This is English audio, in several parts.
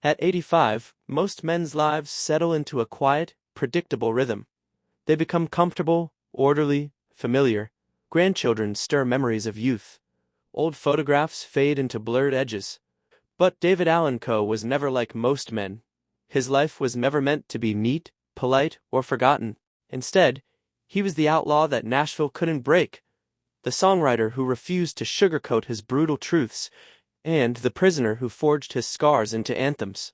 At 85, most men's lives settle into a quiet, predictable rhythm. They become comfortable, orderly, familiar. Grandchildren stir memories of youth. Old photographs fade into blurred edges. But David Allan Coe was never like most men. His life was never meant to be neat, polite, or forgotten. Instead, he was the outlaw that Nashville couldn't break, the songwriter who refused to sugarcoat his brutal truths, and the prisoner who forged his scars into anthems.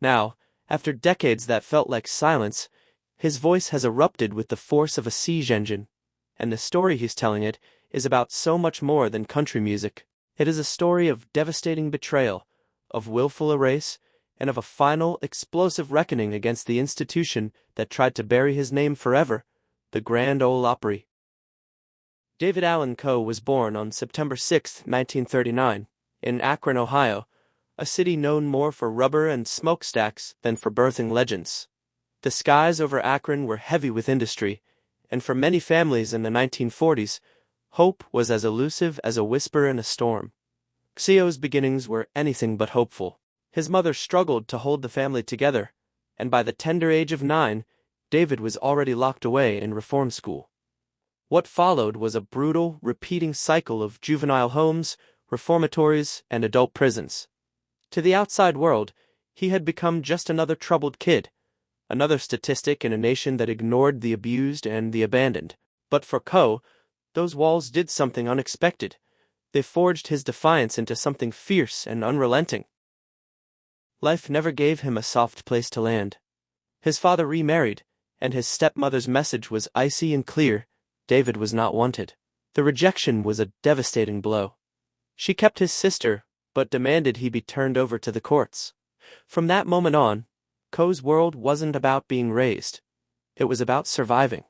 Now, after decades that felt like silence, his voice has erupted with the force of a siege engine. And the story he's telling it is about so much more than country music. It is a story of devastating betrayal, of willful erase, and of a final, explosive reckoning against the institution that tried to bury his name forever, the Grand Ole Opry. David Allan Coe was born on September 6, 1939, in Akron, Ohio, a city known more for rubber and smokestacks than for birthing legends. The skies over Akron were heavy with industry, and for many families in the 1940s, hope was as elusive as a whisper in a storm. Coe's beginnings were anything but hopeful. His mother struggled to hold the family together, and by the tender age of 9, David was already locked away in reform school. What followed was a brutal, repeating cycle of juvenile homes, reformatories, and adult prisons. To the outside world, he had become just another troubled kid, another statistic in a nation that ignored the abused and the abandoned. But for Coe, those walls did something unexpected. They forged his defiance into something fierce and unrelenting. Life never gave him a soft place to land. His father remarried, and his stepmother's message was icy and clear: David was not wanted. The rejection was a devastating blow. She kept his sister, but demanded he be turned over to the courts. From that moment on, Coe's world wasn't about being raised. It was about surviving.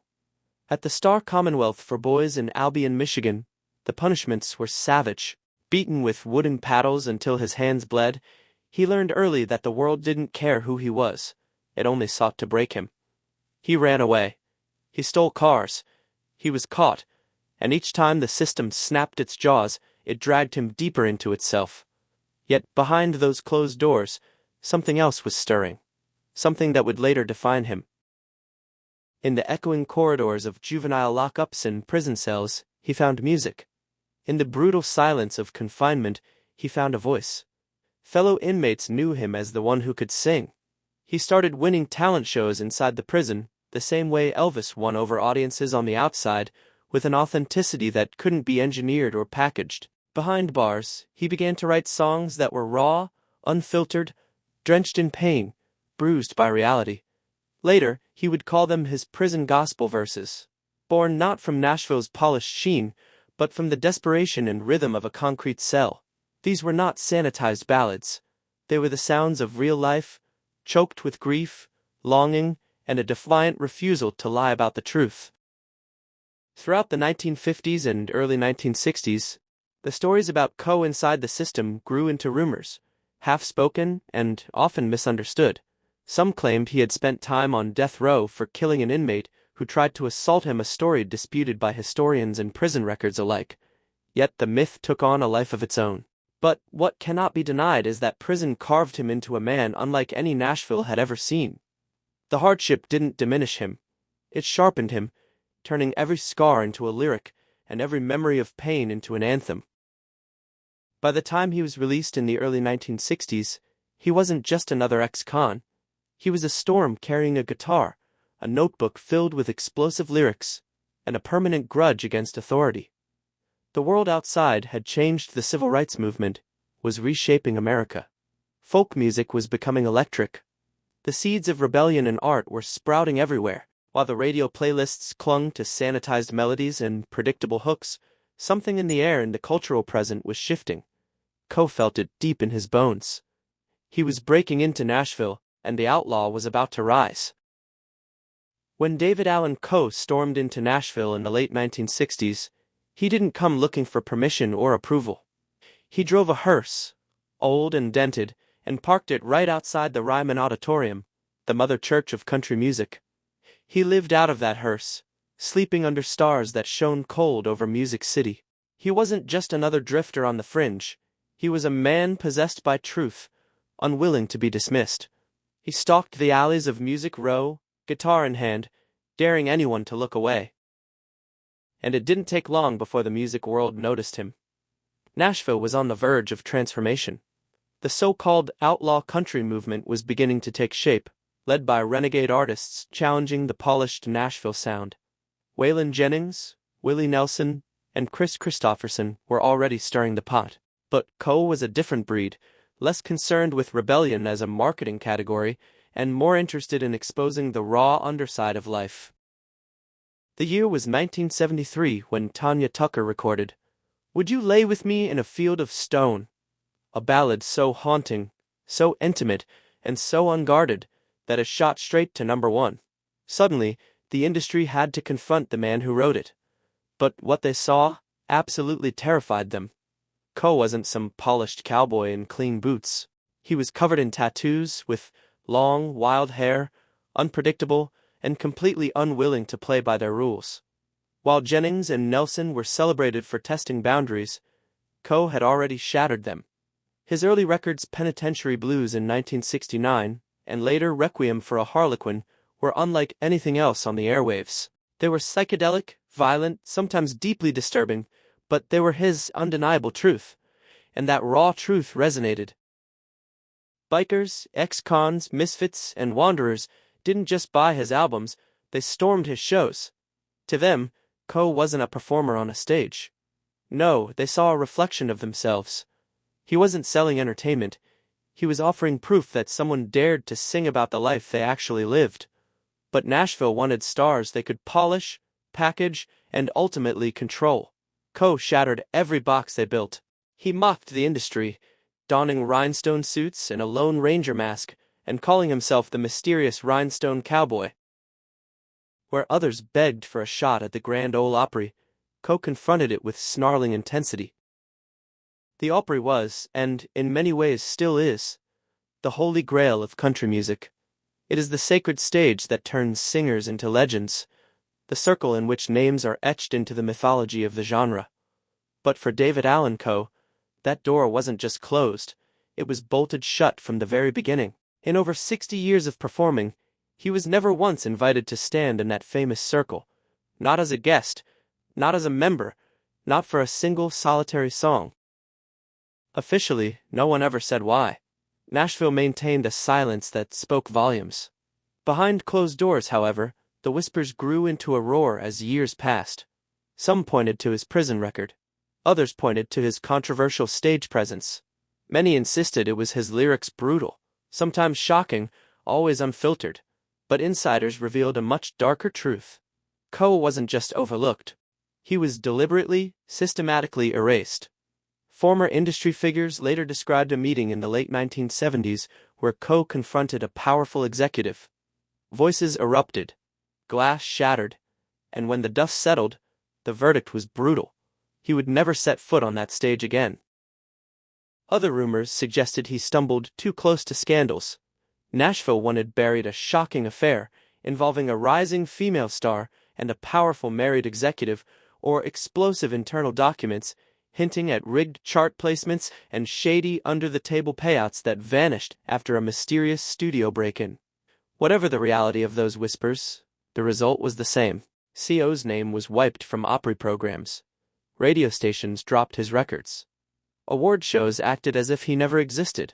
At the Star Commonwealth for Boys in Albion, Michigan, the punishments were savage. Beaten with wooden paddles until his hands bled, he learned early that the world didn't care who he was. It only sought to break him. He ran away. He stole cars. He was caught, and each time the system snapped its jaws, it dragged him deeper into itself. Yet behind those closed doors, something else was stirring, something that would later define him. In the echoing corridors of juvenile lockups and prison cells, he found music. In the brutal silence of confinement, he found a voice. Fellow inmates knew him as the one who could sing. He started winning talent shows inside the prison, the same way Elvis won over audiences on the outside, with an authenticity that couldn't be engineered or packaged. Behind bars, he began to write songs that were raw, unfiltered, drenched in pain, bruised by reality. Later, he would call them his prison gospel verses, born not from Nashville's polished sheen, but from the desperation and rhythm of a concrete cell. These were not sanitized ballads. They were the sounds of real life, choked with grief, longing, and a defiant refusal to lie about the truth. Throughout the 1950s and early 1960s, the stories about Coe inside the system grew into rumors, half-spoken and often misunderstood. Some claimed he had spent time on death row for killing an inmate who tried to assault him, a story disputed by historians and prison records alike. Yet the myth took on a life of its own. But what cannot be denied is that prison carved him into a man unlike any Nashville had ever seen. The hardship didn't diminish him. It sharpened him, turning every scar into a lyric and every memory of pain into an anthem. By the time he was released in the early 1960s, he wasn't just another ex-con. He was a storm carrying a guitar, a notebook filled with explosive lyrics, and a permanent grudge against authority. The world outside had changed. The civil rights movement was reshaping America. Folk music was becoming electric. The seeds of rebellion in art were sprouting everywhere. While the radio playlists clung to sanitized melodies and predictable hooks, something in the air in the cultural present was shifting. Coe felt it deep in his bones. He was breaking into Nashville, and the outlaw was about to rise. When David Allan Coe stormed into Nashville in the late 1960s, he didn't come looking for permission or approval. He drove a hearse, old and dented, and parked it right outside the Ryman Auditorium, the mother church of country music. He lived out of that hearse, sleeping under stars that shone cold over Music City. He wasn't just another drifter on the fringe. He was a man possessed by truth, unwilling to be dismissed. He stalked the alleys of Music Row, guitar in hand, daring anyone to look away. And it didn't take long before the music world noticed him. Nashville was on the verge of transformation. The so-called outlaw country movement was beginning to take shape, led by renegade artists challenging the polished Nashville sound. Waylon Jennings, Willie Nelson, and Chris Christopherson were already stirring the pot. But Coe was a different breed, less concerned with rebellion as a marketing category, and more interested in exposing the raw underside of life. The year was 1973 when Tanya Tucker recorded, "Would You Lay With Me in a Field of Stone?" A ballad so haunting, so intimate, and so unguarded that it shot straight to #1. Suddenly, the industry had to confront the man who wrote it. But what they saw absolutely terrified them. Coe wasn't some polished cowboy in clean boots. He was covered in tattoos, with long, wild hair, unpredictable, and completely unwilling to play by their rules. While Jennings and Nelson were celebrated for testing boundaries, Coe had already shattered them. His early records Penitentiary Blues in 1969, and later Requiem for a Harlequin, were unlike anything else on the airwaves. They were psychedelic, violent, sometimes deeply disturbing, but they were his undeniable truth, and that raw truth resonated. Bikers, ex-cons, misfits, and wanderers didn't just buy his albums, they stormed his shows. To them, Coe wasn't a performer on a stage. No, they saw a reflection of themselves. He wasn't selling entertainment, he was offering proof that someone dared to sing about the life they actually lived. But Nashville wanted stars they could polish, package, and ultimately control. Coe shattered every box they built. He mocked the industry, donning rhinestone suits and a Lone Ranger mask, and calling himself the mysterious rhinestone cowboy. Where others begged for a shot at the Grand Ole Opry, Coe confronted it with snarling intensity. The Opry was, and in many ways still is, the holy grail of country music. It is the sacred stage that turns singers into legends, the circle in which names are etched into the mythology of the genre. But for David Allan Coe, that door wasn't just closed, it was bolted shut from the very beginning. In over 60 years of performing, he was never once invited to stand in that famous circle, not as a guest, not as a member, not for a single solitary song. Officially, no one ever said why. Nashville maintained a silence that spoke volumes. Behind closed doors, however, the whispers grew into a roar as years passed. Some pointed to his prison record. Others pointed to his controversial stage presence. Many insisted it was his lyrics brutal, sometimes shocking, always unfiltered. But insiders revealed a much darker truth. Coe wasn't just overlooked. He was deliberately, systematically erased. Former industry figures later described a meeting in the late 1970s where Coe confronted a powerful executive. Voices erupted, glass shattered, and when the dust settled, the verdict was brutal. He would never set foot on that stage again. Other rumors suggested he stumbled too close to scandals. Nashville wanted buried a shocking affair involving a rising female star and a powerful married executive, or explosive internal documents hinting at rigged chart placements and shady under-the-table payouts that vanished after a mysterious studio break-in. Whatever the reality of those whispers, the result was the same. Coe's name was wiped from Opry programs. Radio stations dropped his records. Award shows acted as if he never existed.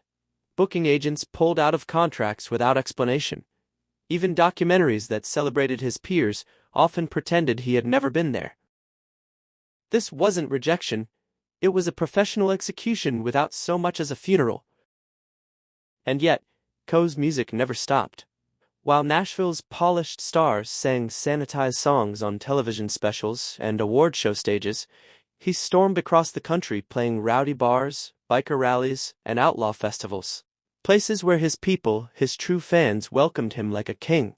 Booking agents pulled out of contracts without explanation. Even documentaries that celebrated his peers often pretended he had never been there. This wasn't rejection, it was a professional execution without so much as a funeral. And yet, Coe's music never stopped. While Nashville's polished stars sang sanitized songs on television specials and award show stages, he stormed across the country playing rowdy bars, biker rallies, and outlaw festivals. Places where his people, his true fans, welcomed him like a king.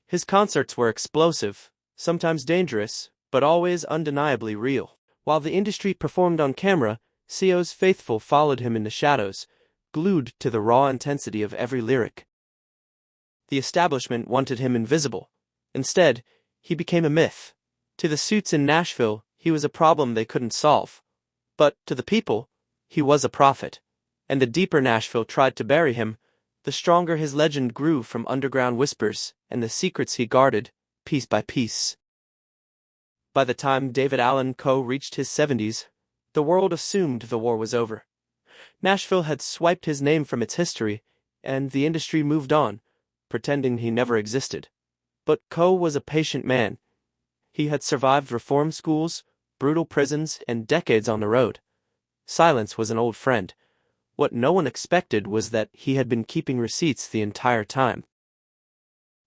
His concerts were explosive, sometimes dangerous, but always undeniably real. While the industry performed on camera, Coe's faithful followed him in the shadows, glued to the raw intensity of every lyric. The establishment wanted him invisible. Instead, he became a myth. To the suits in Nashville, he was a problem they couldn't solve. But to the people, he was a prophet. And the deeper Nashville tried to bury him, the stronger his legend grew from underground whispers and the secrets he guarded, piece by piece. By the time David Allan Coe reached his 70s, the world assumed the war was over. Nashville had swiped his name from its history, and the industry moved on, pretending he never existed. But Coe was a patient man. He had survived reform schools, brutal prisons, and decades on the road. Silence was an old friend. What no one expected was that he had been keeping receipts the entire time.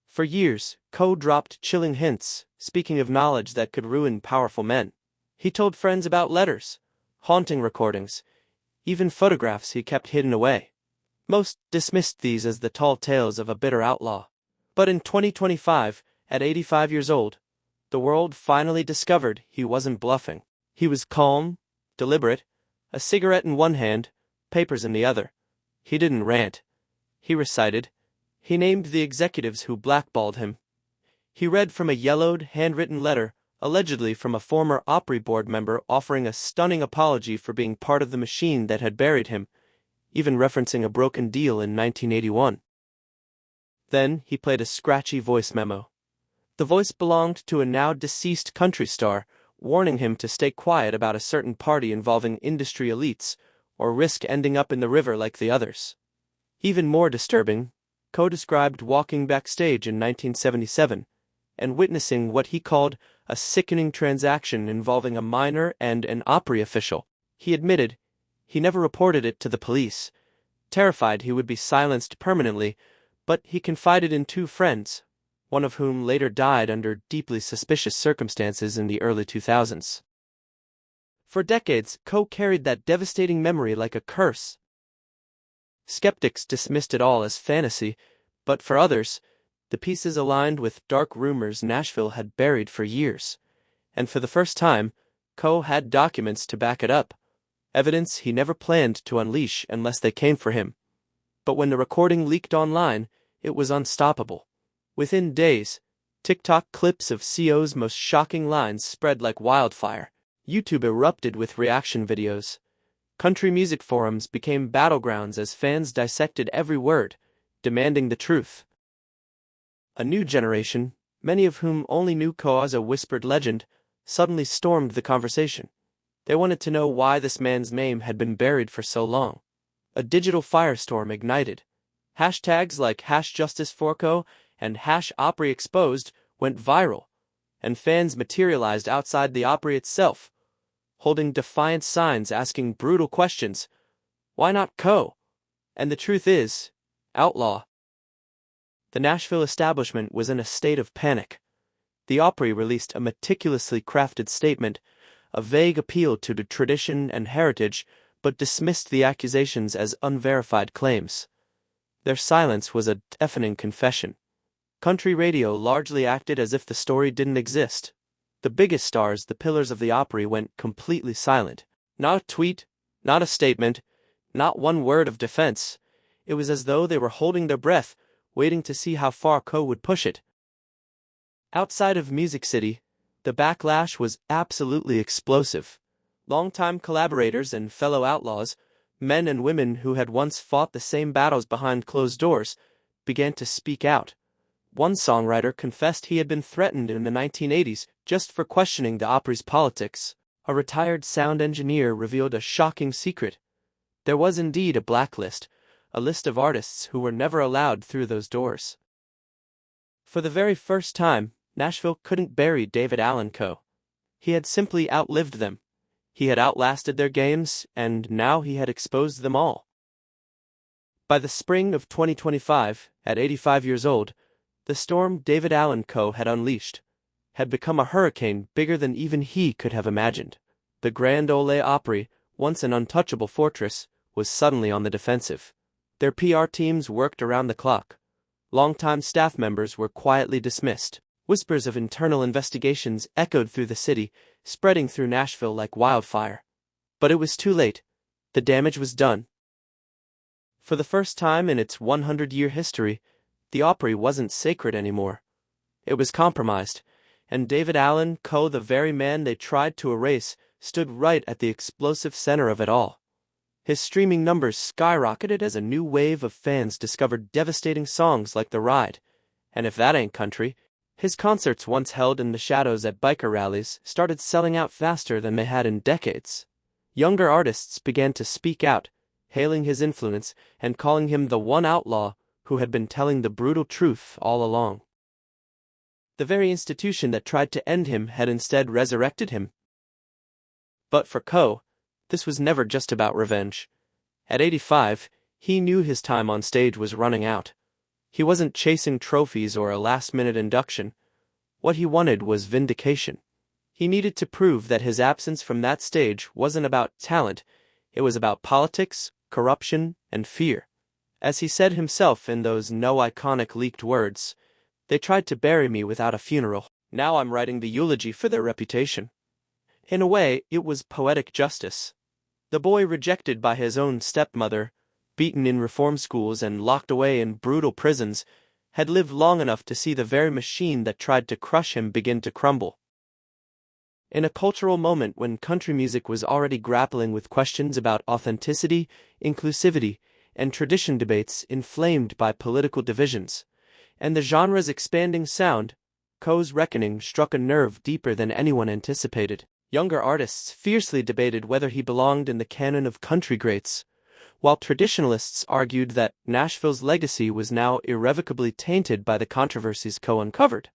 For years, Coe dropped chilling hints, speaking of knowledge that could ruin powerful men. He told friends about letters, haunting recordings, even photographs he kept hidden away. Most dismissed these as the tall tales of a bitter outlaw. But in 2025, at 85 years old, the world finally discovered he wasn't bluffing. He was calm, deliberate, a cigarette in one hand, papers in the other. He didn't rant. He recited. He named the executives who blackballed him. He read from a yellowed, handwritten letter, allegedly from a former Opry board member offering a stunning apology for being part of the machine that had buried him, even referencing a broken deal in 1981. Then he played a scratchy voice memo. The voice belonged to a now-deceased country star, warning him to stay quiet about a certain party involving industry elites, or risk ending up in the river like the others. Even more disturbing, Coe described walking backstage in 1977 and witnessing what he called a sickening transaction involving a minor and an Opry official. He admitted he never reported it to the police, terrified he would be silenced permanently, but he confided in two friends, one of whom later died under deeply suspicious circumstances in the early 2000s. For decades, Coe carried that devastating memory like a curse. Skeptics dismissed it all as fantasy, but for others, the pieces aligned with dark rumors Nashville had buried for years. And for the first time, Coe had documents to back it up, evidence he never planned to unleash unless they came for him. But when the recording leaked online, it was unstoppable. Within days, TikTok clips of Co's most shocking lines spread like wildfire. YouTube erupted with reaction videos. Country music forums became battlegrounds as fans dissected every word, demanding the truth. A new generation, many of whom only knew Coe as a whispered legend, suddenly stormed the conversation. They wanted to know why this man's name had been buried for so long. A digital firestorm ignited. Hashtags like #JusticeForCoe and #OpryExposed went viral, and fans materialized outside the Opry itself, holding defiant signs asking brutal questions. Why not Coe? And the truth is, outlaw. The Nashville establishment was in a state of panic. The Opry released a meticulously crafted statement, a vague appeal to the tradition and heritage, but dismissed the accusations as unverified claims. Their silence was a deafening confession. Country radio largely acted as if the story didn't exist. The biggest stars, the pillars of the Opry, went completely silent. Not a tweet, not a statement, not one word of defense. It was as though they were holding their breath, waiting to see how far Coe would push it. Outside of Music City, the backlash was absolutely explosive. Longtime collaborators and fellow outlaws, men and women who had once fought the same battles behind closed doors, began to speak out. One songwriter confessed he had been threatened in the 1980s just for questioning the Opry's politics. A retired sound engineer revealed a shocking secret. There was indeed a blacklist, a list of artists who were never allowed through those doors. For the very first time, Nashville couldn't bury David Allan Coe. He had simply outlived them. He had outlasted their games, and now he had exposed them all. By the spring of 2025, at 85 years old, the storm David Allan Coe had unleashed had become a hurricane bigger than even he could have imagined. The Grand Ole Opry, once an untouchable fortress, was suddenly on the defensive. Their PR teams worked around the clock. Longtime staff members were quietly dismissed. Whispers of internal investigations echoed through the city, spreading through Nashville like wildfire. But it was too late. The damage was done. For the first time in its 100-year history, the Opry wasn't sacred anymore. It was compromised, and David Allan Coe, the very man they tried to erase, stood right at the explosive center of it all. His streaming numbers skyrocketed as a new wave of fans discovered devastating songs like The Ride. And if that ain't country, his concerts once held in the shadows at biker rallies started selling out faster than they had in decades. Younger artists began to speak out, hailing his influence and calling him the one outlaw who had been telling the brutal truth all along. The very institution that tried to end him had instead resurrected him. But for Coe, this was never just about revenge. At 85, he knew his time on stage was running out. He wasn't chasing trophies or a last-minute induction. What he wanted was vindication. He needed to prove that his absence from that stage wasn't about talent, it was about politics, corruption, and fear. As he said himself in those no-iconic leaked words, "They tried to bury me without a funeral. Now I'm writing the eulogy for their reputation." In a way, it was poetic justice. The boy rejected by his own stepmother, beaten in reform schools and locked away in brutal prisons, had lived long enough to see the very machine that tried to crush him begin to crumble. In a cultural moment when country music was already grappling with questions about authenticity, inclusivity, and tradition, debates inflamed by political divisions, and the genre's expanding sound, Coe's reckoning struck a nerve deeper than anyone anticipated. Younger artists fiercely debated whether he belonged in the canon of country greats, while traditionalists argued that Nashville's legacy was now irrevocably tainted by the controversies Coe uncovered.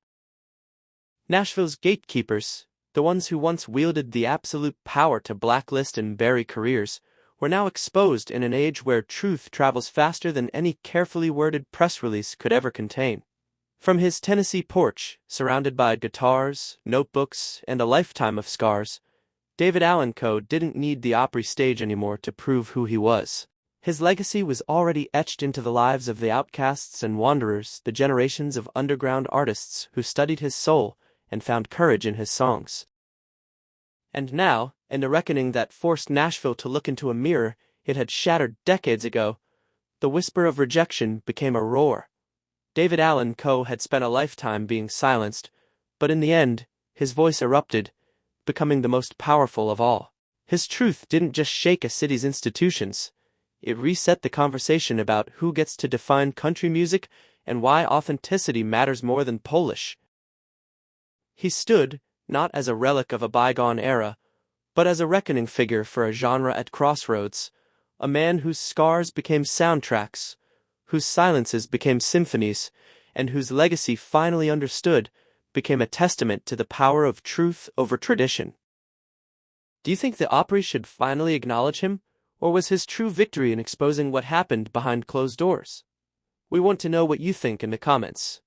Nashville's gatekeepers, the ones who once wielded the absolute power to blacklist and bury careers, were now exposed in an age where truth travels faster than any carefully worded press release could ever contain. From his Tennessee porch, surrounded by guitars, notebooks, and a lifetime of scars, David Allan Coe didn't need the Opry stage anymore to prove who he was. His legacy was already etched into the lives of the outcasts and wanderers, the generations of underground artists who studied his soul and found courage in his songs. And now, in a reckoning that forced Nashville to look into a mirror it had shattered decades ago, the whisper of rejection became a roar. David Allan Coe had spent a lifetime being silenced, but in the end, his voice erupted, becoming the most powerful of all. His truth didn't just shake a city's institutions, it reset the conversation about who gets to define country music and why authenticity matters more than polish. He stood, not as a relic of a bygone era, but as a reckoning figure for a genre at crossroads, a man whose scars became soundtracks, whose silences became symphonies, and whose legacy, finally understood, became a testament to the power of truth over tradition. Do you think the Opry should finally acknowledge him, or was his true victory in exposing what happened behind closed doors? We want to know what you think in the comments.